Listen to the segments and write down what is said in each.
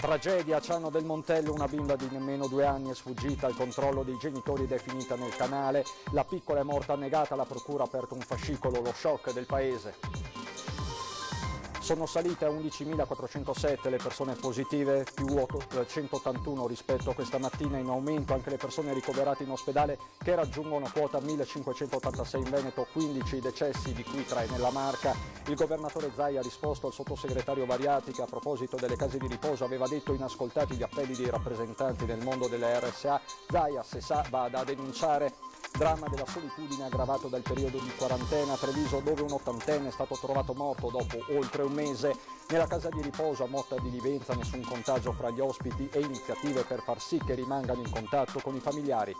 Tragedia a Ciano del Montello, una bimba di nemmeno 2 anni è sfuggita al controllo dei genitori ed è finita nel canale. La piccola è morta annegata, la procura ha aperto un fascicolo, lo shock del paese. Sono salite a 11.407 le persone positive, più 181 rispetto a questa mattina, in aumento anche le persone ricoverate in ospedale che raggiungono quota 1.586 in Veneto, 15 decessi di cui 3 nella Marca. Il governatore Zaia ha risposto al sottosegretario Variati che a proposito delle case di riposo aveva detto inascoltati gli appelli dei rappresentanti del mondo delle RSA. Zaia, se sa, vada a denunciare. Dramma della solitudine aggravato dal periodo di quarantena a Treviso, dove un ottantenne è stato trovato morto dopo oltre un mese. Nella casa di riposo a Motta di Livenza nessun contagio fra gli ospiti e iniziative per far sì che rimangano in contatto con i familiari.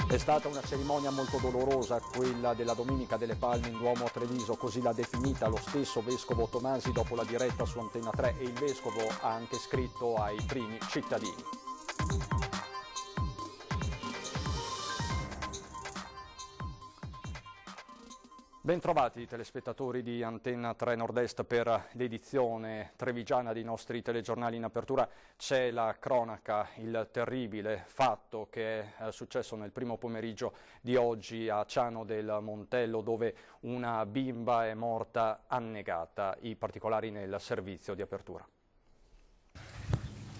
È stata una cerimonia molto dolorosa quella della Domenica delle Palme in Duomo a Treviso, così l'ha definita lo stesso vescovo Tomasi dopo la diretta su Antenna 3, e il vescovo ha anche scritto ai primi cittadini. Bentrovati telespettatori di Antenna 3 Nord-Est per l'edizione trevigiana dei nostri telegiornali. In apertura c'è la cronaca, il terribile fatto che è successo nel primo pomeriggio di oggi a Ciano del Montello, dove una bimba è morta annegata. I particolari nel servizio di apertura.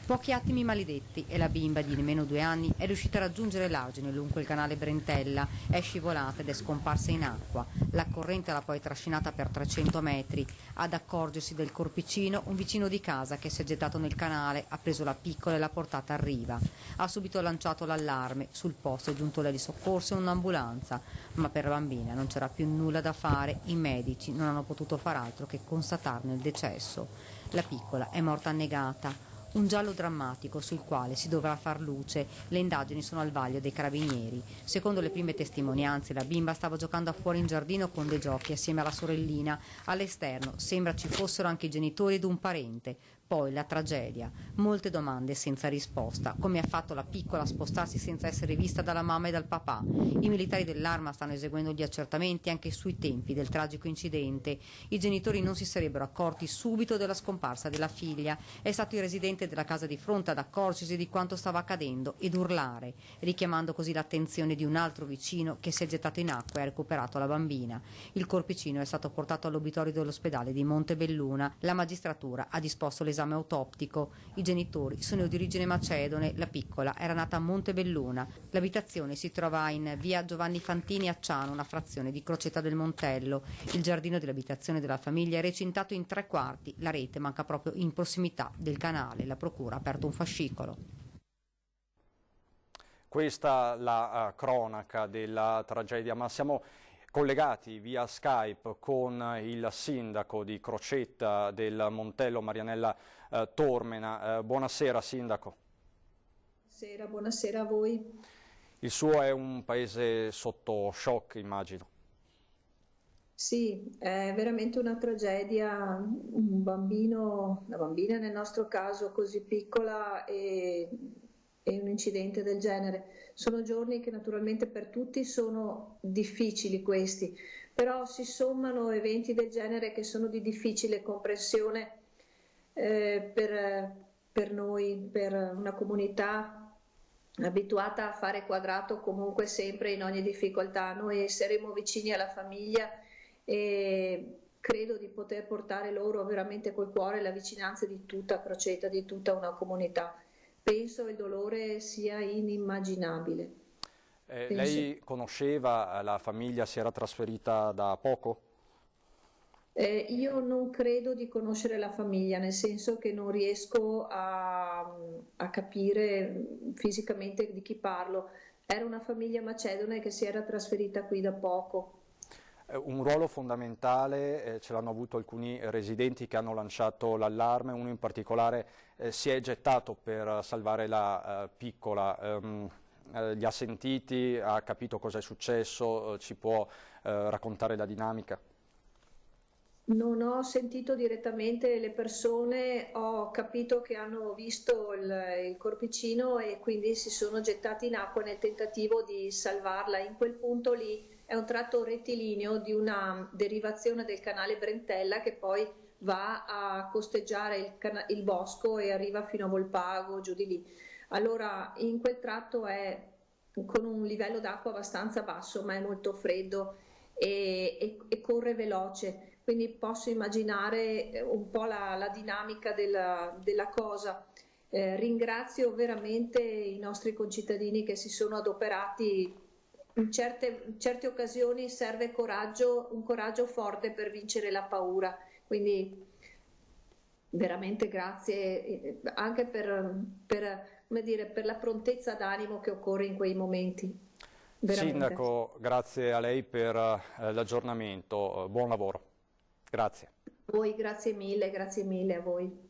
Pochi attimi maledetti e la bimba di nemmeno 2 anni è riuscita a raggiungere l'argine lungo il canale Brentella, è scivolata ed è scomparsa in acqua. La corrente l'ha poi trascinata per 300 metri. Ad accorgersi del corpicino, un vicino di casa che si è gettato nel canale, ha preso la piccola e l'ha portata a riva. Ha subito lanciato l'allarme, sul posto è giunto l'eli soccorso e un'ambulanza, ma per la bambina non c'era più nulla da fare, i medici non hanno potuto far altro che constatarne il decesso. La piccola è morta annegata. Un giallo drammatico sul quale si dovrà far luce. Le indagini sono al vaglio dei carabinieri. Secondo le prime testimonianze, la bimba stava giocando fuori in giardino con dei giochi assieme alla sorellina. All'esterno sembra ci fossero anche i genitori ed un parente. Poi la tragedia, molte domande senza risposta. Come ha fatto la piccola a spostarsi senza essere vista dalla mamma e dal papà? I militari dell'Arma stanno eseguendo gli accertamenti anche sui tempi del tragico incidente. I genitori non si sarebbero accorti subito della scomparsa della figlia. È stato il residente della casa di fronte ad accorgersi di quanto stava accadendo ed urlare, richiamando così l'attenzione di un altro vicino che si è gettato in acqua e ha recuperato la bambina. Il corpicino è stato portato all'obitorio dell'ospedale di Montebelluna. La magistratura ha disposto l'esame autoptico. I genitori sono di origine macedone, la piccola era nata a Montebelluna. L'abitazione si trova in via Giovanni Fantini a Ciano, una frazione di Crocetta del Montello. Il giardino dell'abitazione della famiglia è recintato in 3/4, la rete manca proprio in prossimità del canale. La procura ha aperto un fascicolo. Questa la cronaca della tragedia, ma siamo collegati via Skype con il sindaco di Crocetta del Montello, Marianella Tormena. Buonasera sindaco. Buonasera a voi. Il suo è un paese sotto shock, immagino. Sì, è veramente una tragedia, un bambino, una bambina nel nostro caso così piccola e un incidente del genere. Sono giorni che naturalmente per tutti sono difficili questi, però si sommano eventi del genere che sono di difficile comprensione per noi, per una comunità abituata a fare quadrato comunque sempre in ogni difficoltà. Noi saremo vicini alla famiglia e credo di poter portare loro veramente col cuore la vicinanza di tutta Crocetta, di tutta una comunità. Penso il dolore sia inimmaginabile. Lei conosceva la famiglia, si era trasferita da poco? Io non credo di conoscere la famiglia, nel senso che non riesco a capire fisicamente di chi parlo. Era una famiglia macedone che si era trasferita qui da poco. Un ruolo fondamentale ce l'hanno avuto alcuni residenti che hanno lanciato l'allarme, uno in particolare si è gettato per salvare la piccola, li ha sentiti, ha capito cosa è successo, ci può raccontare la dinamica? Non ho sentito direttamente le persone, ho capito che hanno visto il corpicino e quindi si sono gettati in acqua nel tentativo di salvarla. In quel punto lì è un tratto rettilineo di una derivazione del canale Brentella che poi va a costeggiare il bosco e arriva fino a Volpago, giù di lì. Allora in quel tratto è con un livello d'acqua abbastanza basso, ma è molto freddo e corre veloce, quindi posso immaginare un po' la dinamica della cosa. Ringrazio veramente i nostri concittadini che si sono adoperati. In certe occasioni serve un coraggio forte per vincere la paura, quindi veramente grazie anche come dire, per la prontezza d'animo che occorre in quei momenti. Veramente. Sindaco, grazie a lei per l'aggiornamento, buon lavoro. Grazie. A voi, grazie mille a voi.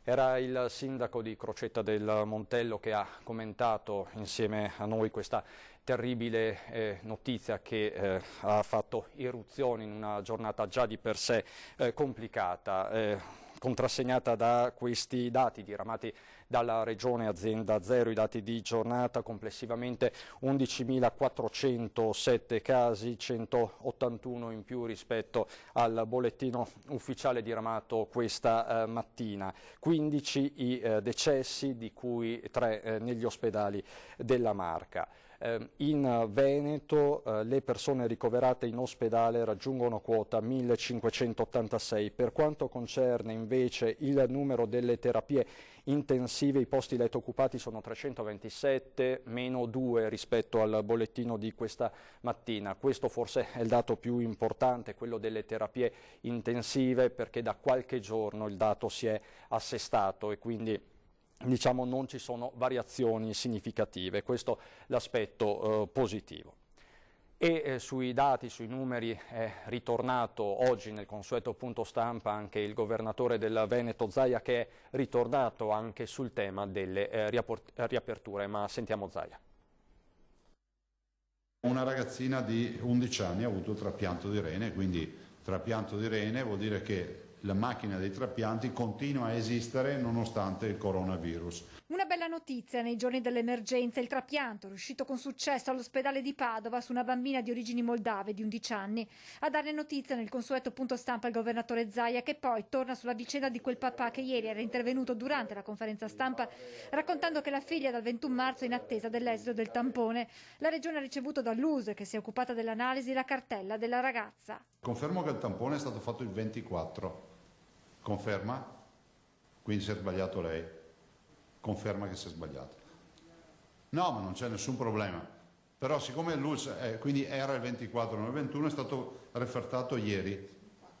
Era il sindaco di Crocetta del Montello che ha commentato insieme a noi questa terribile notizia che ha fatto irruzione in una giornata già di per sé complicata, contrassegnata da questi dati diramati dalla Regione Azienda Zero, i dati di giornata, complessivamente 11.407 casi, 181 in più rispetto al bollettino ufficiale diramato questa mattina, 15 i decessi, di cui 3 negli ospedali della Marca. In Veneto le persone ricoverate in ospedale raggiungono quota 1.586. Per quanto concerne invece il numero delle terapie intensive, i posti letto occupati sono 327, meno 2 rispetto al bollettino di questa mattina. Questo forse è il dato più importante, quello delle terapie intensive, perché da qualche giorno il dato si è assestato e quindi diciamo non ci sono variazioni significative, questo è l'aspetto positivo. E sui dati, sui numeri è ritornato oggi nel consueto punto stampa anche il governatore del Veneto Zaia, che è ritornato anche sul tema delle riaperture, ma sentiamo Zaia. Una ragazzina di 11 anni ha avuto il trapianto di rene, quindi trapianto di rene vuol dire che la macchina dei trapianti continua a esistere nonostante il coronavirus. Una bella notizia nei giorni dell'emergenza, il trapianto riuscito con successo all'ospedale di Padova su una bambina di origini moldave di 11 anni. A darne notizia nel consueto punto stampa il governatore Zaia, che poi torna sulla vicenda di quel papà che ieri era intervenuto durante la conferenza stampa raccontando che la figlia dal 21 marzo è in attesa dell'esito del tampone. La regione ha ricevuto dall'USE, che si è occupata dell'analisi, la cartella della ragazza. Confermo che il tampone è stato fatto il 24. Conferma? Quindi si è sbagliato lei? Conferma che si è sbagliato? No, ma non c'è nessun problema. Però siccome l'ULS quindi era il 24, non il 21, è stato refertato ieri,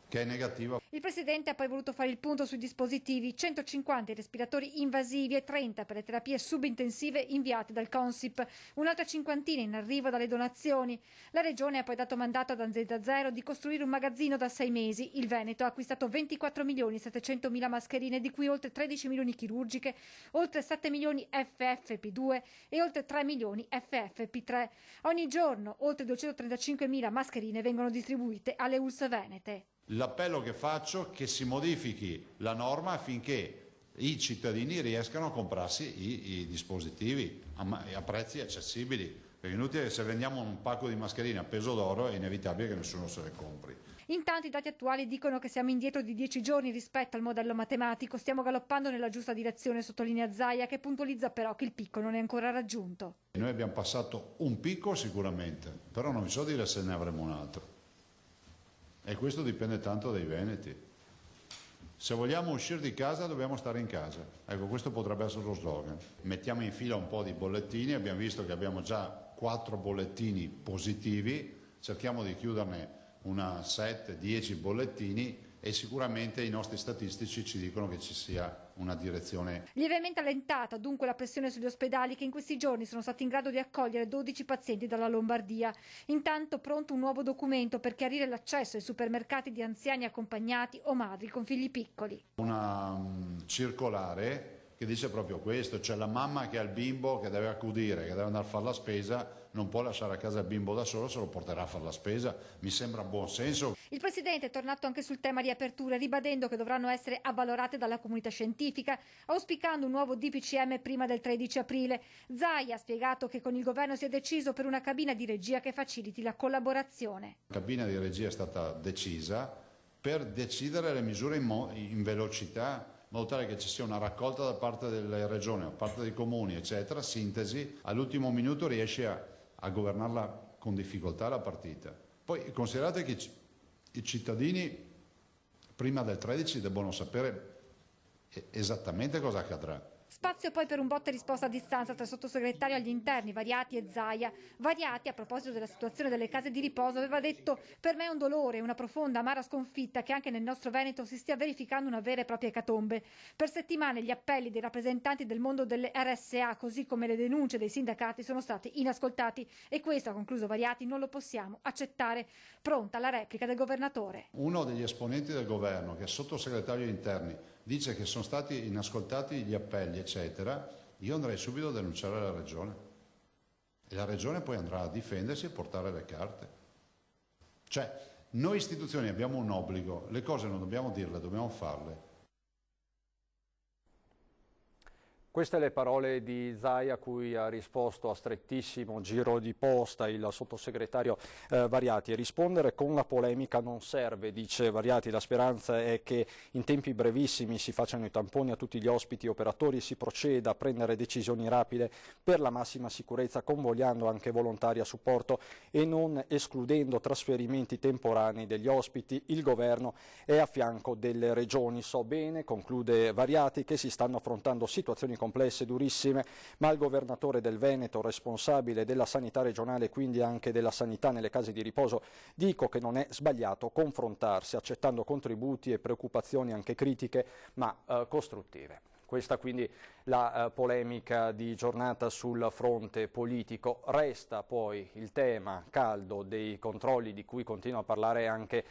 che è negativo. Il Presidente ha poi voluto fare il punto sui dispositivi: 150 i respiratori invasivi e 30 per le terapie subintensive inviate dal Consip, un'altra cinquantina in arrivo dalle donazioni. La Regione ha poi dato mandato ad Azienda Zero di costruire un magazzino da 6 mesi. Il Veneto ha acquistato 24.700.000 mascherine, di cui oltre 13 milioni chirurgiche, oltre 7 milioni FFP2 e oltre 3 milioni FFP3. Ogni giorno oltre 235.000 mascherine vengono distribuite alle ULSS venete. L'appello che faccio è che si modifichi la norma affinché i cittadini riescano a comprarsi i dispositivi a prezzi accessibili. Perché è inutile che se vendiamo un pacco di mascherine a peso d'oro è inevitabile che nessuno se le compri. Intanto i dati attuali dicono che siamo indietro di 10 giorni rispetto al modello matematico. Stiamo galoppando nella giusta direzione, sottolinea Zaia, che puntualizza però che il picco non è ancora raggiunto. Noi abbiamo passato un picco sicuramente, però non vi so dire se ne avremo un altro. E questo dipende tanto dai veneti. Se vogliamo uscire di casa dobbiamo stare in casa. Ecco, questo potrebbe essere lo slogan. Mettiamo in fila un po' di bollettini, abbiamo visto che abbiamo già 4 bollettini positivi, cerchiamo di chiuderne una 7-10 bollettini e sicuramente i nostri statistici ci dicono che ci sia una direzione. Lievemente allentata dunque la pressione sugli ospedali, che in questi giorni sono stati in grado di accogliere 12 pazienti dalla Lombardia. Intanto pronto un nuovo documento per chiarire l'accesso ai supermercati di anziani accompagnati o madri con figli piccoli. Una circolare che dice proprio questo, cioè la mamma che ha il bimbo che deve accudire, che deve andare a fare la spesa, non può lasciare a casa il bimbo da solo, se lo porterà a fare la spesa. Mi sembra buon senso. Il Presidente è tornato anche sul tema riaperture, ribadendo che dovranno essere avvalorate dalla comunità scientifica, auspicando un nuovo DPCM prima del 13 aprile. Zaia ha spiegato che con il governo si è deciso per una cabina di regia che faciliti la collaborazione. La cabina di regia è stata decisa, per decidere le misure in velocità, in modo tale che ci sia una raccolta da parte delle regioni, da parte dei comuni, eccetera, sintesi, all'ultimo minuto riesci a governarla con difficoltà la partita. Poi considerate che i cittadini prima del 13 debbono sapere esattamente cosa accadrà. Spazio poi per un botta e risposta a distanza tra il sottosegretario agli interni Variati e Zaia. Variati, a proposito della situazione delle case di riposo, aveva detto: per me è un dolore, una profonda, amara sconfitta che anche nel nostro Veneto si stia verificando una vera e propria ecatombe. Per settimane gli appelli dei rappresentanti del mondo delle RSA, così come le denunce dei sindacati, sono stati inascoltati e questo, ha concluso Variati, non lo possiamo accettare. Pronta la replica del governatore. Uno degli esponenti del governo, che è sottosegretario agli interni, dice che sono stati inascoltati gli appelli, eccetera, io andrei subito a denunciare la Regione. E la Regione poi andrà a difendersi e portare le carte. Cioè, noi istituzioni abbiamo un obbligo, le cose non dobbiamo dirle, dobbiamo farle. Queste le parole di Zaia, a cui ha risposto a strettissimo giro di posta il sottosegretario Variati. E rispondere con la polemica non serve, dice Variati. La speranza è che in tempi brevissimi si facciano i tamponi a tutti gli ospiti e operatori, si proceda a prendere decisioni rapide per la massima sicurezza, convogliando anche volontari a supporto e non escludendo trasferimenti temporanei degli ospiti. Il governo è a fianco delle regioni. So bene, conclude Variati, che si stanno affrontando situazioni complesse, durissime, ma il governatore del Veneto, responsabile della sanità regionale e quindi anche della sanità nelle case di riposo, dico che non è sbagliato confrontarsi, accettando contributi e preoccupazioni anche critiche, ma costruttive. Questa quindi la polemica di giornata sul fronte politico. Resta poi il tema caldo dei controlli, di cui continua a parlare anche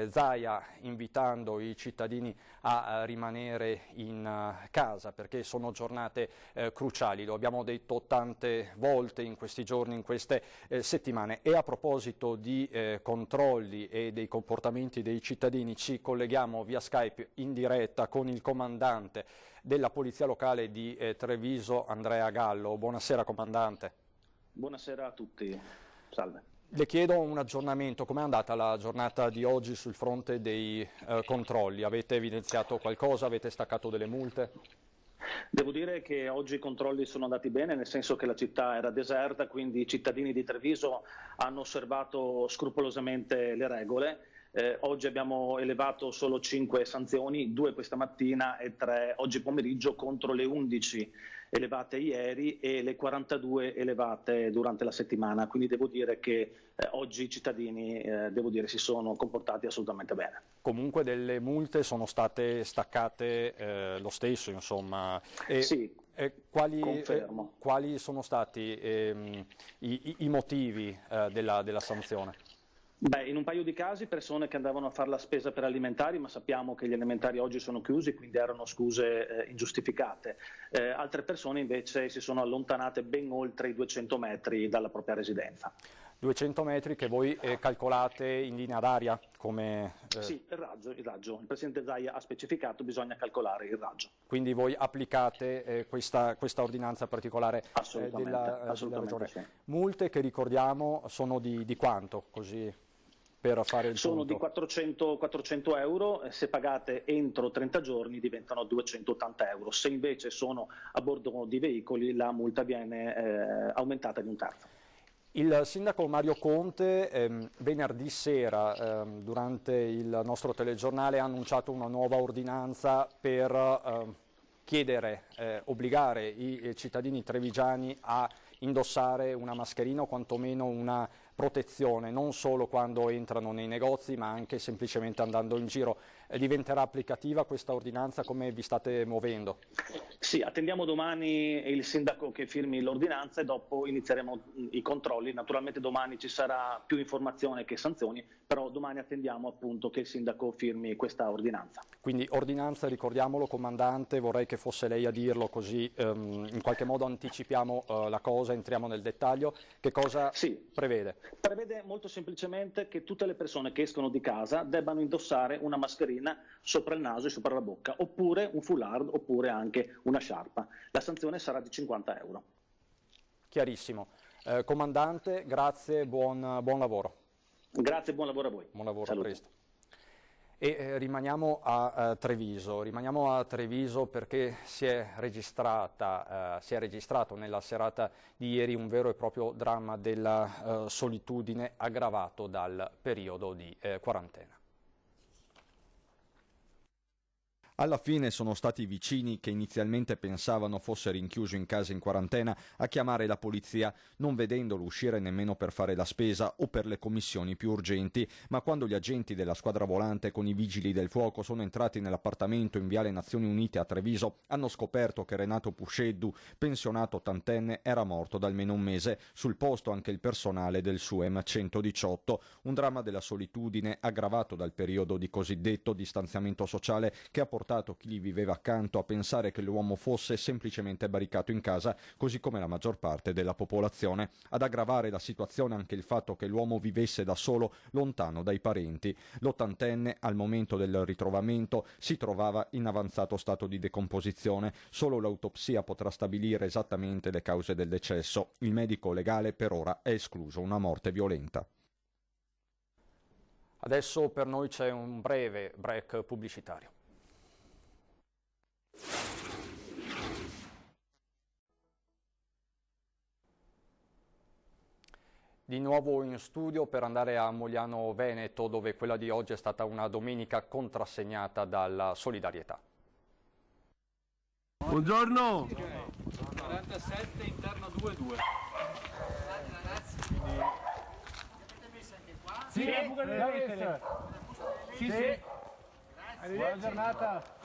Zaia, invitando i cittadini a rimanere in casa, perché sono giornate cruciali. Lo abbiamo detto tante volte in questi giorni, in queste settimane. E a proposito di controlli e dei comportamenti dei cittadini, ci colleghiamo via Skype in diretta con il comandante della Polizia Locale di Treviso, Andrea Gallo. Buonasera comandante. Buonasera a tutti, salve. Le chiedo un aggiornamento: com'è andata la giornata di oggi sul fronte dei controlli? Avete evidenziato qualcosa? Avete staccato delle multe? Devo dire che oggi i controlli sono andati bene, nel senso che la città era deserta, quindi i cittadini di Treviso hanno osservato scrupolosamente le regole. Oggi abbiamo elevato solo 5 sanzioni, 2 questa mattina e 3 oggi pomeriggio, contro le 11 elevate ieri e le 42 elevate durante la settimana. Quindi devo dire che oggi i cittadini si sono comportati assolutamente bene. Comunque delle multe sono state staccate lo stesso, insomma. Sì, confermo. Quali sono stati i motivi della sanzione? Beh, in un paio di casi persone che andavano a fare la spesa per alimentari, ma sappiamo che gli alimentari oggi sono chiusi, quindi erano scuse ingiustificate. Altre persone invece si sono allontanate ben oltre i 200 metri dalla propria residenza. 200 metri che voi calcolate in linea d'aria? Come, Sì, il raggio. Il Presidente Zaia ha specificato, bisogna calcolare il raggio. Quindi voi applicate questa ordinanza particolare della Regione. Sì. Multe che ricordiamo sono di quanto? Così per fare il Sono punto. Di 400 euro, se pagate entro 30 giorni diventano 280 euro. Se invece sono a bordo di veicoli la multa viene aumentata di un terzo. Il sindaco Mario Conte venerdì sera durante il nostro telegiornale ha annunciato una nuova ordinanza per obbligare i cittadini trevigiani a indossare una mascherina o quantomeno una protezione, non solo quando entrano nei negozi ma anche semplicemente andando in giro. Diventerà applicativa questa ordinanza? Come vi state muovendo? Sì, attendiamo domani il sindaco che firmi l'ordinanza e dopo inizieremo i controlli. Naturalmente domani ci sarà più informazione che sanzioni, però domani attendiamo appunto che il sindaco firmi questa ordinanza. Quindi ordinanza, ricordiamolo comandante, vorrei che fosse lei a dirlo, così in qualche modo anticipiamo la cosa, entriamo nel dettaglio. Che cosa prevede? Prevede molto semplicemente che tutte le persone che escono di casa debbano indossare una mascherina sopra il naso e sopra la bocca, oppure un foulard, oppure anche una sciarpa. La sanzione sarà di 50 euro. Chiarissimo. Comandante, grazie, buon lavoro. Grazie, buon lavoro a voi. Buon lavoro, a presto. E rimaniamo a Treviso perché si è registrato nella serata di ieri un vero e proprio dramma della solitudine aggravato dal periodo di quarantena. Alla fine sono stati i vicini, che inizialmente pensavano fosse rinchiuso in casa in quarantena, a chiamare la polizia, non vedendolo uscire nemmeno per fare la spesa o per le commissioni più urgenti, ma quando gli agenti della squadra volante con i vigili del fuoco sono entrati nell'appartamento in Viale Nazioni Unite a Treviso, hanno scoperto che Renato Pusceddu, pensionato ottantenne, era morto da almeno un mese, sul posto anche il personale del SUEM 118, un dramma della solitudine aggravato dal periodo di cosiddetto distanziamento sociale che ha portato chi gli viveva accanto a pensare che l'uomo fosse semplicemente barricato in casa, così come la maggior parte della popolazione. Ad aggravare la situazione anche il fatto che l'uomo vivesse da solo, lontano dai parenti. L'ottantenne, al momento del ritrovamento, si trovava in avanzato stato di decomposizione. Solo l'autopsia potrà stabilire esattamente le cause del decesso. Il medico legale per ora è escluso una morte violenta. Adesso per noi c'è un breve break pubblicitario. Di nuovo in studio per andare a Mogliano Veneto, dove quella di oggi è stata una domenica contrassegnata dalla solidarietà. Buongiorno! 47 interno 2-2. Sì, sì. Buona giornata.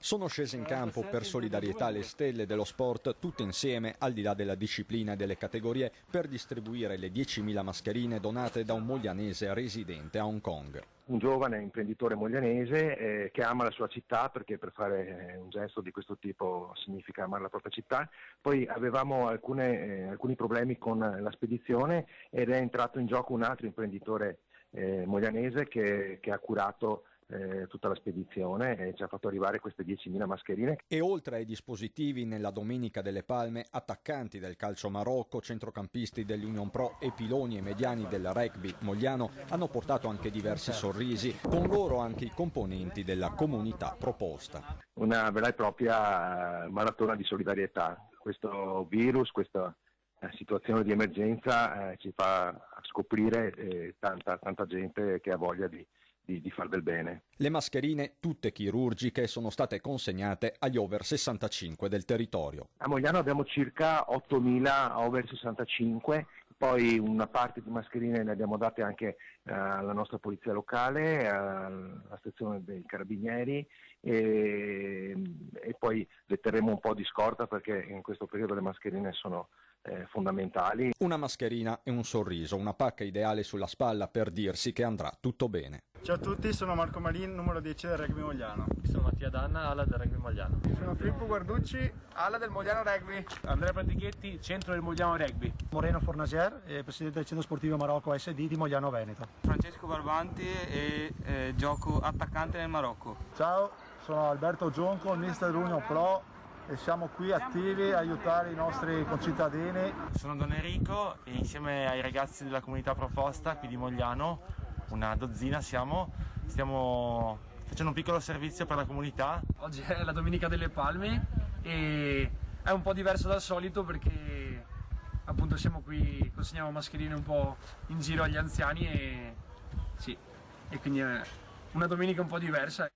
Sono scese in campo per solidarietà le stelle dello sport, tutte insieme, al di là della disciplina e delle categorie, per distribuire le 10.000 mascherine donate da un moglianese residente a Hong Kong. Un giovane imprenditore moglianese che ama la sua città, perché per fare un gesto di questo tipo significa amare la propria città. Poi avevamo alcuni problemi con la spedizione ed è entrato in gioco un altro imprenditore moglianese che ha curato tutta la spedizione e ci ha fatto arrivare queste 10.000 mascherine. E oltre ai dispositivi, nella Domenica delle Palme, attaccanti del calcio Marocco, centrocampisti dell'Union Pro e piloni e mediani del rugby mogliano hanno portato anche diversi sorrisi, con loro anche i componenti della comunità proposta. Una vera e propria maratona di solidarietà. Questo virus, questa situazione di emergenza ci fa scoprire tanta gente che ha voglia di far del bene. Le mascherine, tutte chirurgiche, sono state consegnate agli over 65 del territorio. A Mogliano abbiamo circa 8.000 over 65, poi una parte di mascherine le abbiamo date anche alla nostra polizia locale, alla stazione dei carabinieri e poi le terremo un po' di scorta perché in questo periodo le mascherine sono fondamentali. Una mascherina e un sorriso, una pacca ideale sulla spalla per dirsi che andrà tutto bene. Ciao a tutti, sono Marco Marin, numero 10 del Rugby Mogliano. Sono Mattia Danna, ala del Rugby Mogliano. Sono Filippo Guarducci, ala del Mogliano Rugby. Andrea Pratichetti, centro del Mogliano Rugby. Moreno Fornasier, presidente del centro sportivo Marocco SD di Mogliano Veneto. Francesco Barbanti e gioco attaccante nel Marocco. Ciao, sono Alberto Gionco, mister dell'Union Pro e siamo qui attivi a aiutare i nostri concittadini. Sono Don Enrico e insieme ai ragazzi della comunità proposta qui di Mogliano, una dozzina stiamo facendo un piccolo servizio per la comunità. Oggi è la Domenica delle Palme e è un po' diverso dal solito perché appunto siamo qui, consegniamo mascherine un po' in giro agli anziani e quindi è una domenica un po' diversa.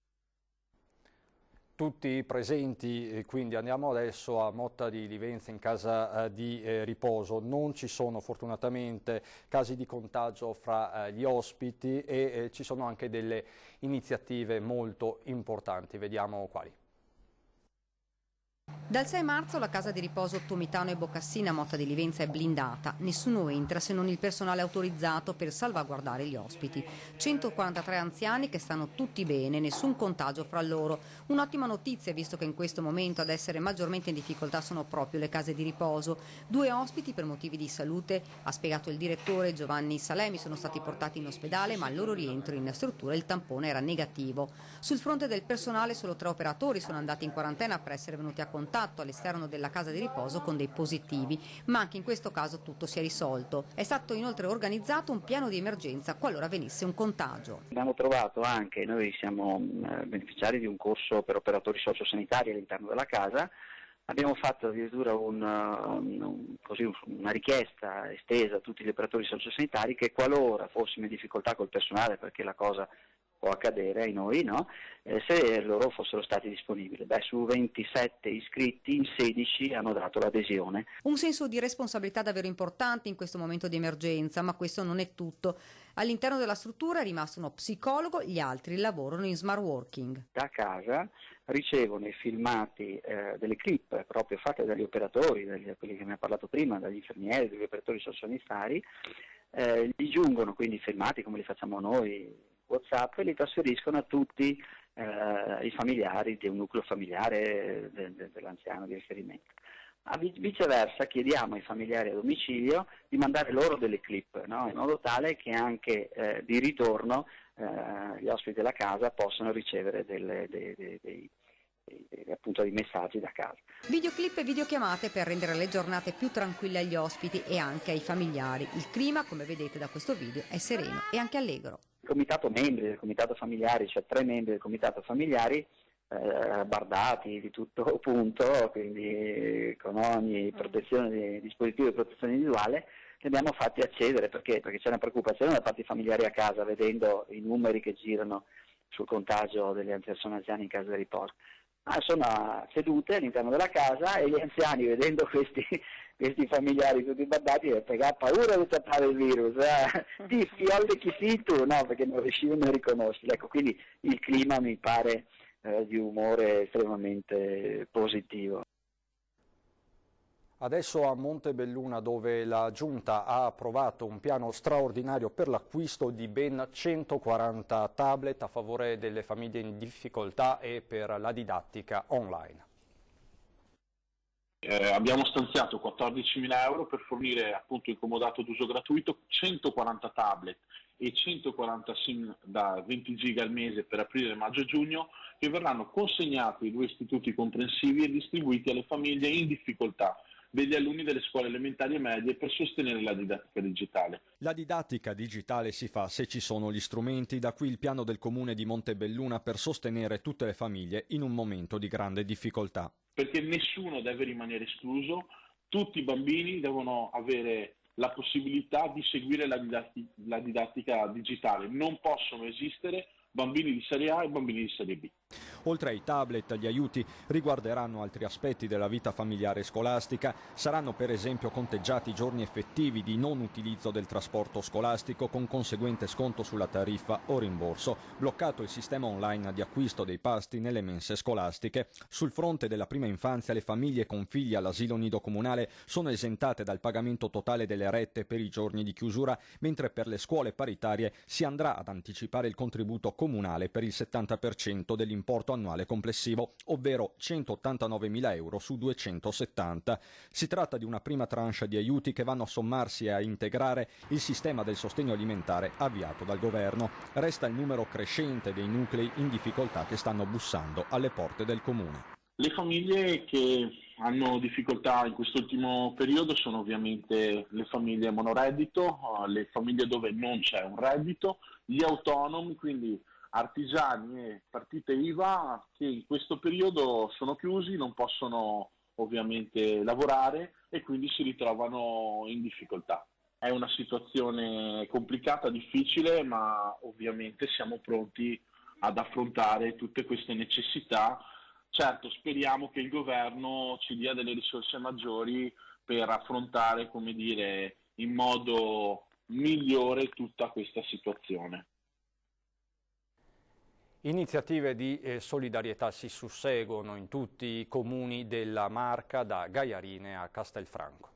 Tutti presenti, quindi andiamo adesso a Motta di Livenza in casa di riposo. Non ci sono fortunatamente casi di contagio fra gli ospiti e ci sono anche delle iniziative molto importanti. Vediamo quali. Dal 6 marzo la casa di riposo Tomitano e Boccassina a Motta di Livenza è blindata. Nessuno entra se non il personale autorizzato per salvaguardare gli ospiti. 143 anziani che stanno tutti bene, nessun contagio fra loro. Un'ottima notizia visto che in questo momento ad essere maggiormente in difficoltà sono proprio le case di riposo. 2 ospiti per motivi di salute, ha spiegato il direttore Giovanni Salemi, sono stati portati in ospedale ma al loro rientro in struttura il tampone era negativo. Sul fronte del personale solo 3 operatori sono andati in quarantena per essere venuti a contatto contatto all'esterno della casa di riposo con dei positivi, ma anche in questo caso tutto si è risolto. È stato inoltre organizzato un piano di emergenza qualora venisse un contagio. Abbiamo trovato anche, noi siamo beneficiari di un corso per operatori sociosanitari all'interno della casa. Abbiamo fatto addirittura una richiesta estesa a tutti gli operatori sociosanitari che qualora fossimo in difficoltà col personale, perché la cosa può accadere ai noi, no? Se loro fossero stati disponibili. Su 27 iscritti, in 16 hanno dato l'adesione. Un senso di responsabilità davvero importante in questo momento di emergenza, ma questo non è tutto. All'interno della struttura è rimasto uno psicologo, gli altri lavorano in smart working. Da casa ricevono i filmati delle clip proprio fatte dagli operatori, quelli che mi ha parlato prima, dagli infermieri, dagli operatori sociosanitari, gli giungono quindi i filmati come li facciamo noi, WhatsApp, e li trasferiscono a tutti i familiari di un nucleo familiare dell'anziano di riferimento. Viceversa chiediamo ai familiari a domicilio di mandare loro delle clip, no? In modo tale che anche di ritorno gli ospiti della casa possano ricevere appunto dei messaggi da casa. Videoclip e videochiamate per rendere le giornate più tranquille agli ospiti e anche ai familiari. Il clima, come vedete da questo video, è sereno e anche allegro. Il comitato membri del comitato familiari, cioè 3 membri del comitato familiari, bardati di tutto punto, quindi con ogni protezione, dispositivo di protezione individuale, li abbiamo fatti accedere perché c'è una preoccupazione da parte dei familiari a casa vedendo i numeri che girano sul contagio delle persone anziane in casa di riposo. Sono sedute all'interno della casa e gli anziani, vedendo questi familiari tutti bardati, ha paura di trattare il virus, ti fiolle chi sei tu, no, perché non riuscivano a riconoscerli. Ecco, quindi il clima mi pare di umore estremamente positivo. Adesso a Montebelluna, dove la Giunta ha approvato un piano straordinario per l'acquisto di ben 140 tablet a favore delle famiglie in difficoltà e per la didattica online. Abbiamo stanziato 14.000 euro per fornire appunto in comodato d'uso gratuito 140 tablet e 140 SIM da 20 giga al mese per aprile, maggio e giugno, che verranno consegnati ai 2 istituti comprensivi e distribuiti alle famiglie in difficoltà degli alunni delle scuole elementari e medie per sostenere la didattica digitale. La didattica digitale si fa se ci sono gli strumenti, da qui il piano del Comune di Montebelluna per sostenere tutte le famiglie in un momento di grande difficoltà. Perché nessuno deve rimanere escluso, tutti i bambini devono avere la possibilità di seguire la didattica digitale, non possono esistere bambini di serie A e bambini di serie B. Oltre ai tablet, gli aiuti riguarderanno altri aspetti della vita familiare e scolastica. Saranno per esempio conteggiati i giorni effettivi di non utilizzo del trasporto scolastico con conseguente sconto sulla tariffa o rimborso, bloccato il sistema online di acquisto dei pasti nelle mense scolastiche. Sul fronte della prima infanzia, le famiglie con figli all'asilo nido comunale sono esentate dal pagamento totale delle rette per i giorni di chiusura, mentre per le scuole paritarie si andrà ad anticipare il contributo comunale per il 70% dell'importo annuale complessivo, ovvero 189.000 euro su 270. Si tratta di una prima tranche di aiuti che vanno a sommarsi e a integrare il sistema del sostegno alimentare avviato dal governo. Resta il numero crescente dei nuclei in difficoltà che stanno bussando alle porte del comune. Le famiglie che hanno difficoltà in quest'ultimo periodo sono ovviamente le famiglie monoreddito, le famiglie dove non c'è un reddito, gli autonomi, quindi artigiani e partite IVA che in questo periodo sono chiusi, non possono ovviamente lavorare e quindi si ritrovano in difficoltà. È una situazione complicata, difficile, ma ovviamente siamo pronti ad affrontare tutte queste necessità. Certo, speriamo che il governo ci dia delle risorse maggiori per affrontare, come dire, in modo migliore tutta questa situazione. Iniziative di solidarietà si susseguono in tutti i comuni della Marca, da Gaiarine a Castelfranco.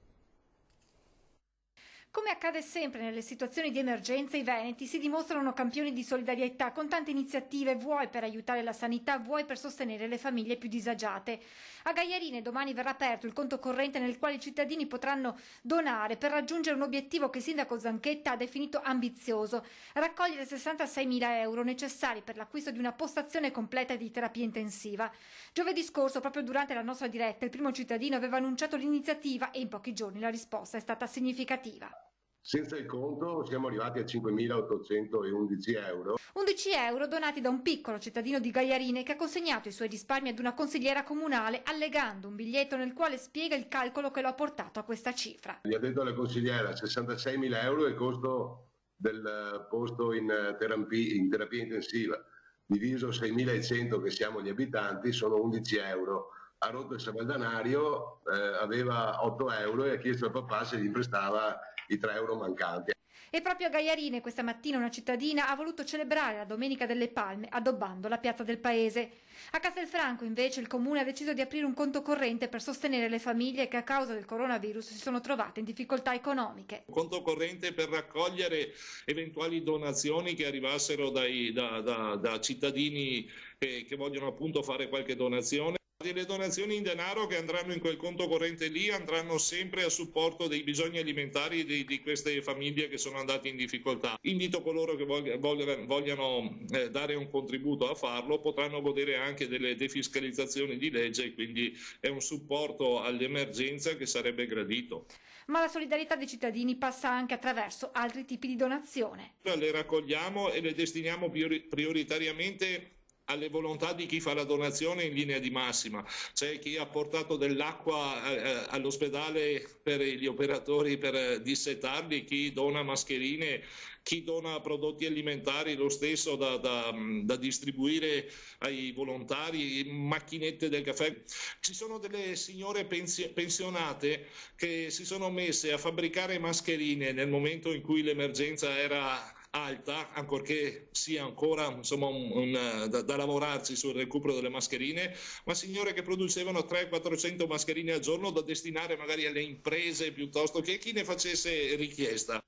Come accade sempre nelle situazioni di emergenza, i veneti si dimostrano campioni di solidarietà con tante iniziative, vuoi per aiutare la sanità, vuoi per sostenere le famiglie più disagiate. A Gaiarine domani verrà aperto il conto corrente nel quale i cittadini potranno donare per raggiungere un obiettivo che il sindaco Zanchetta ha definito ambizioso: raccogliere 66.000 euro necessari per l'acquisto di una postazione completa di terapia intensiva. Giovedì scorso, proprio durante la nostra diretta, il primo cittadino aveva annunciato l'iniziativa e in pochi giorni la risposta è stata significativa. Senza il conto siamo arrivati a 5.811 euro. 11 euro donati da un piccolo cittadino di Gaiarine che ha consegnato i suoi risparmi ad una consigliera comunale allegando un biglietto nel quale spiega il calcolo che lo ha portato a questa cifra. Gli ha detto alla consigliera 66.000 euro è il costo del posto in terapia intensiva, diviso 6.100 che siamo gli abitanti sono 11 euro. Ha rotto il salvadanario, aveva 8 euro e ha chiesto al papà se gli prestava i 3 euro mancanti. E proprio a Gaiarine questa mattina una cittadina ha voluto celebrare la Domenica delle Palme addobbando la piazza del paese. A Castelfranco invece il comune ha deciso di aprire un conto corrente per sostenere le famiglie che a causa del coronavirus si sono trovate in difficoltà economiche. Un conto corrente per raccogliere eventuali donazioni che arrivassero da cittadini che vogliono appunto fare qualche donazione. Le donazioni in denaro che andranno in quel conto corrente lì andranno sempre a supporto dei bisogni alimentari di queste famiglie che sono andate in difficoltà. Invito coloro che vogliano dare un contributo a farlo, potranno godere anche delle defiscalizzazioni di legge, quindi è un supporto all'emergenza che sarebbe gradito. Ma la solidarietà dei cittadini passa anche attraverso altri tipi di donazione. Le raccogliamo e le destiniamo prioritariamente alle volontà di chi fa la donazione in linea di massima. C'è chi ha portato dell'acqua all'ospedale per gli operatori per dissetarli, chi dona mascherine, chi dona prodotti alimentari, lo stesso da distribuire ai volontari, macchinette del caffè. Ci sono delle signore pensionate che si sono messe a fabbricare mascherine nel momento in cui l'emergenza era alta, ancorché sia ancora da lavorarci sul recupero delle mascherine, ma signore che producevano 300-400 mascherine al giorno da destinare magari alle imprese piuttosto che a chi ne facesse richiesta.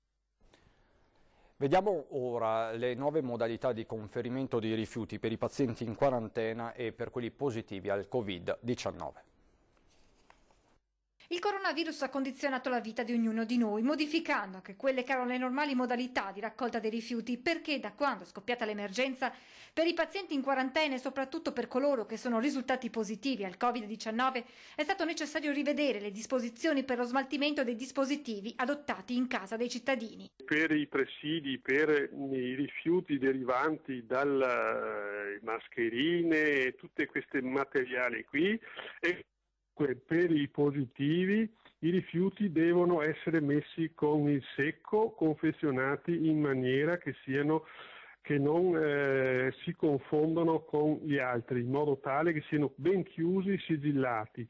Vediamo ora le nuove modalità di conferimento di rifiuti per i pazienti in quarantena e per quelli positivi al Covid-19. Il coronavirus ha condizionato la vita di ognuno di noi, modificando anche quelle che erano le normali modalità di raccolta dei rifiuti, perché da quando è scoppiata l'emergenza, per i pazienti in quarantena e soprattutto per coloro che sono risultati positivi al Covid-19, è stato necessario rivedere le disposizioni per lo smaltimento dei dispositivi adottati in casa dei cittadini. Per i presidi, per i rifiuti derivanti dalle mascherine e tutti questi materiali qui, e per i positivi i rifiuti devono essere messi con il secco, confezionati in maniera che non si confondono con gli altri, in modo tale che siano ben chiusi, sigillati.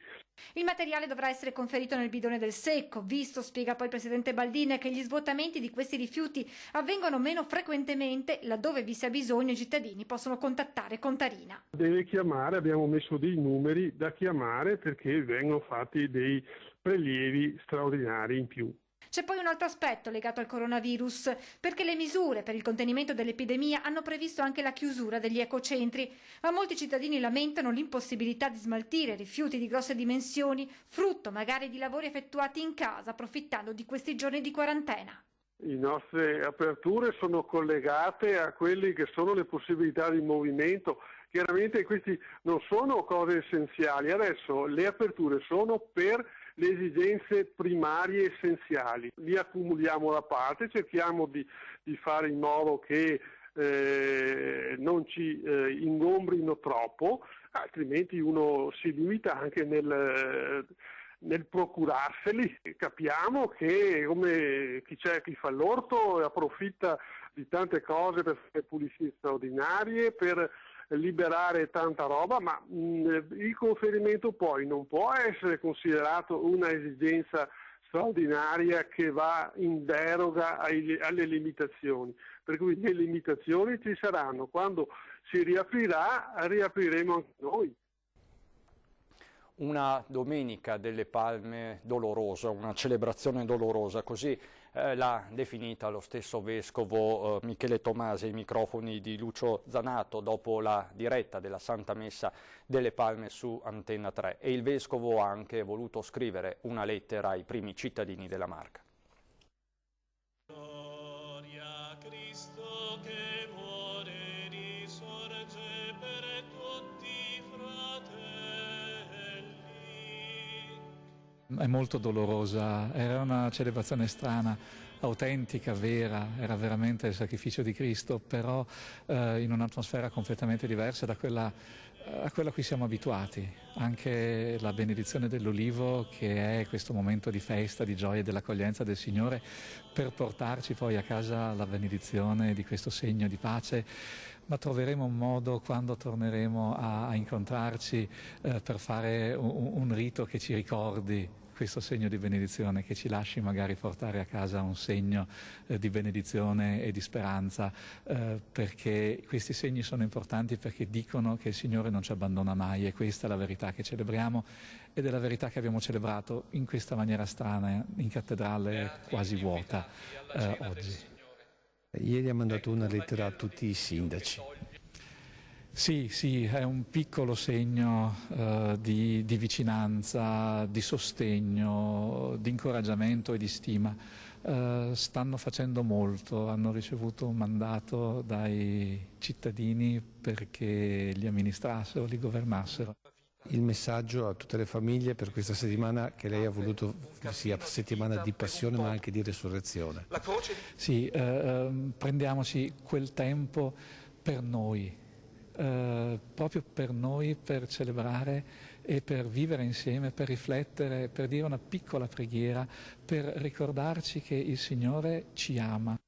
Il materiale dovrà essere conferito nel bidone del secco, visto, spiega poi il presidente Baldin, che gli svuotamenti di questi rifiuti avvengono meno frequentemente, laddove vi sia bisogno i cittadini possono contattare Contarina. Deve chiamare, abbiamo messo dei numeri da chiamare perché vengono fatti dei prelievi straordinari in più. C'è poi un altro aspetto legato al coronavirus, perché le misure per il contenimento dell'epidemia hanno previsto anche la chiusura degli ecocentri, ma molti cittadini lamentano l'impossibilità di smaltire rifiuti di grosse dimensioni, frutto magari di lavori effettuati in casa, approfittando di questi giorni di quarantena. Le nostre aperture sono collegate a quelle che sono le possibilità di movimento. Chiaramente questi non sono cose essenziali. Adesso le aperture sono per le esigenze primarie essenziali. Li accumuliamo da parte, cerchiamo di fare in modo che non ci ingombrino troppo, altrimenti uno si limita anche nel procurarseli. Capiamo che come chi fa l'orto approfitta di tante cose per fare pulizie straordinarie, per liberare tanta roba, ma il conferimento poi non può essere considerato una esigenza straordinaria che va in deroga alle limitazioni, per cui le limitazioni ci saranno. Quando si riaprirà, riapriremo anche noi. una Domenica delle Palme dolorosa, una celebrazione dolorosa, così l'ha definita lo stesso vescovo Michele Tomasi ai microfoni di Lucio Zanato dopo la diretta della Santa Messa delle Palme su Antenna 3, e il vescovo ha anche voluto scrivere una lettera ai primi cittadini della Marca. È molto dolorosa, era una celebrazione strana, autentica, vera, era veramente il sacrificio di Cristo, però in un'atmosfera completamente diversa da quella a quella a cui siamo abituati. Anche la benedizione dell'Olivo, che è questo momento di festa, di gioia e dell'accoglienza del Signore, per portarci poi a casa la benedizione di questo segno di pace. Ma troveremo un modo, quando torneremo a incontrarci, per fare un rito che ci ricordi questo segno di benedizione, che ci lasci magari portare a casa un segno di benedizione e di speranza, perché questi segni sono importanti, perché dicono che il Signore non ci abbandona mai, e questa è la verità che celebriamo ed è la verità che abbiamo celebrato in questa maniera strana, in cattedrale quasi vuota oggi. Ieri ha mandato una lettera a tutti i sindaci. Sì, è un piccolo segno di vicinanza, di sostegno, di incoraggiamento e di stima. Stanno facendo molto, hanno ricevuto un mandato dai cittadini perché li amministrassero, li governassero. Il messaggio a tutte le famiglie per questa settimana che lei ha voluto sia settimana di passione ma anche di resurrezione. Sì, prendiamoci quel tempo per noi. Proprio per noi, per celebrare e per vivere insieme, per riflettere, per dire una piccola preghiera, per ricordarci che il Signore ci ama.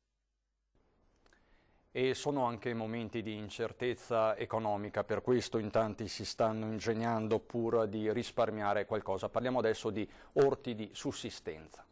E sono anche momenti di incertezza economica, per questo in tanti si stanno ingegnando pur di risparmiare qualcosa. Parliamo adesso di orti di sussistenza.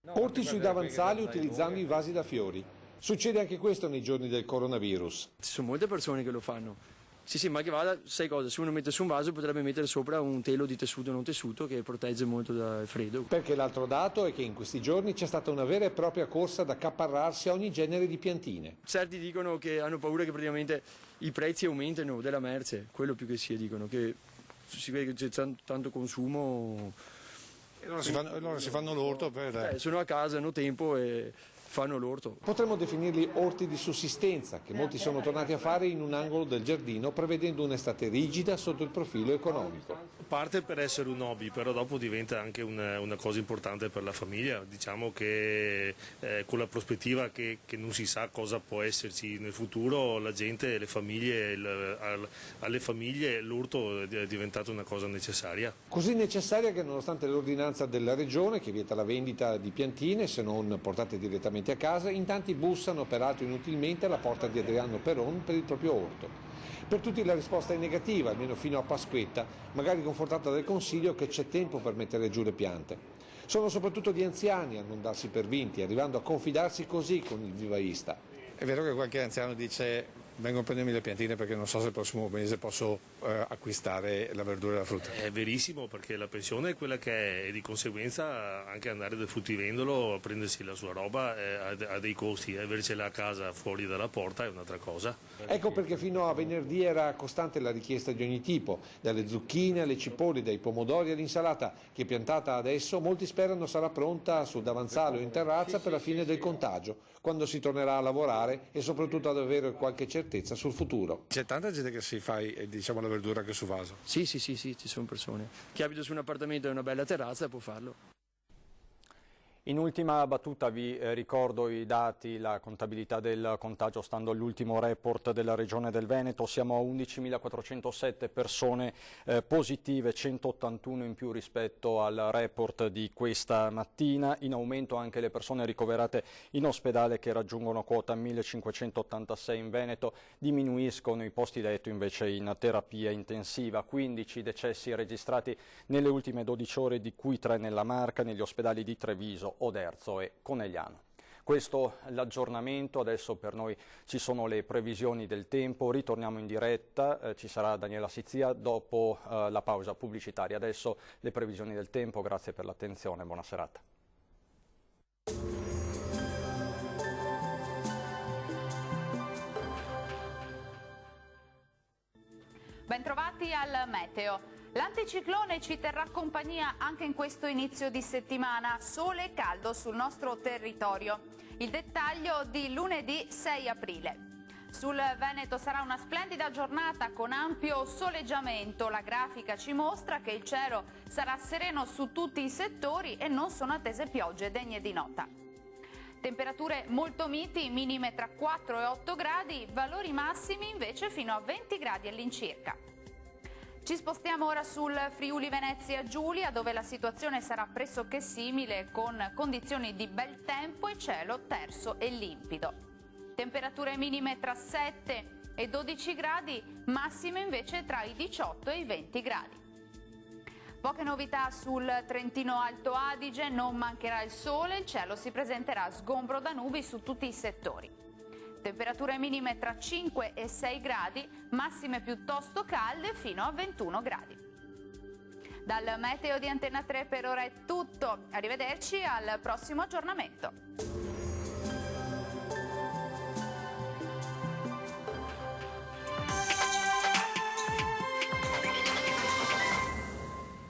Orti sui davanzali utilizzando i vasi da fiori. Succede anche questo nei giorni del coronavirus. Ci sono molte persone che lo fanno. Sì, ma che vada, sai cosa, se uno mette su un vaso potrebbe mettere sopra un telo di tessuto non tessuto che protegge molto dal freddo. Perché l'altro dato è che in questi giorni c'è stata una vera e propria corsa ad accaparrarsi a ogni genere di piantine. Certi dicono che hanno paura che praticamente i prezzi aumentino della merce, quello più che sia, dicono che si vede che c'è tanto consumo. E allora si fanno l'orto per... sono a casa, hanno tempo e fanno l'orto. Potremmo definirli orti di sussistenza, che molti sono tornati a fare in un angolo del giardino, prevedendo un'estate rigida sotto il profilo economico. Parte per essere un hobby, però dopo diventa anche una cosa importante per la famiglia. Diciamo che con la prospettiva che non si sa cosa può esserci nel futuro, la gente, le famiglie, alle famiglie l'orto è diventato una cosa necessaria. Così necessaria che nonostante l'ordinanza della Regione, che vieta la vendita di piantine se non portate direttamente a casa, in tanti bussano, peraltro inutilmente, alla porta di Adriano Peron per il proprio orto. Per tutti la risposta è negativa, almeno fino a Pasquetta, magari confortata dal consiglio che c'è tempo per mettere giù le piante. Sono soprattutto gli anziani a non darsi per vinti, arrivando a confidarsi così con il vivaista. È vero che qualche anziano dice: vengo a prendermi le piantine perché non so se il prossimo mese posso acquistare la verdura e la frutta. È verissimo, perché la pensione è quella che è e di conseguenza anche andare dal fruttivendolo a prendersi la sua roba ha dei costi, avercela a casa fuori dalla porta è un'altra cosa. Ecco perché fino a venerdì era costante la richiesta di ogni tipo, dalle zucchine alle cipolle, dai pomodori all'insalata, che piantata adesso molti sperano sarà pronta sul davanzale o in terrazza per la fine del contagio, quando si tornerà a lavorare e soprattutto ad avere qualche certezza sul futuro. C'è tanta gente che si fa la verdura anche su vaso? Sì, ci sono persone. Chi abita su un appartamento e una bella terrazza può farlo. In ultima battuta vi ricordo i dati, la contabilità del contagio stando all'ultimo report della Regione del Veneto. Siamo a 11.407 persone positive, 181 in più rispetto al report di questa mattina. In aumento anche le persone ricoverate in ospedale, che raggiungono quota 1.586 in Veneto. Diminuiscono i posti letto invece in terapia intensiva. 15 decessi registrati nelle ultime 12 ore, di cui 3 nella Marca, negli ospedali di Treviso, Oderzo e Conegliano. Questo è l'aggiornamento, adesso per noi ci sono le previsioni del tempo, ritorniamo in diretta, ci sarà Daniela Sizia dopo la pausa pubblicitaria. Adesso le previsioni del tempo, grazie per l'attenzione, buona serata. Bentrovati al meteo. L'anticiclone ci terrà compagnia anche in questo inizio di settimana, sole e caldo sul nostro territorio. Il dettaglio di lunedì 6 aprile. Sul Veneto sarà una splendida giornata con ampio soleggiamento. La grafica ci mostra che il cielo sarà sereno su tutti i settori e non sono attese piogge degne di nota. Temperature molto miti, minime tra 4 e 8 gradi, valori massimi invece fino a 20 gradi all'incirca. Ci spostiamo ora sul Friuli Venezia Giulia, dove la situazione sarà pressoché simile, con condizioni di bel tempo e cielo terso e limpido. Temperature minime tra 7 e 12 gradi, massime invece tra i 18 e i 20 gradi. Poche novità sul Trentino Alto Adige, non mancherà il sole, il cielo si presenterà sgombro da nubi su tutti i settori. Temperature minime tra 5 e 6 gradi, massime piuttosto calde fino a 21 gradi. Dal meteo di Antena 3 per ora è tutto, arrivederci al prossimo aggiornamento.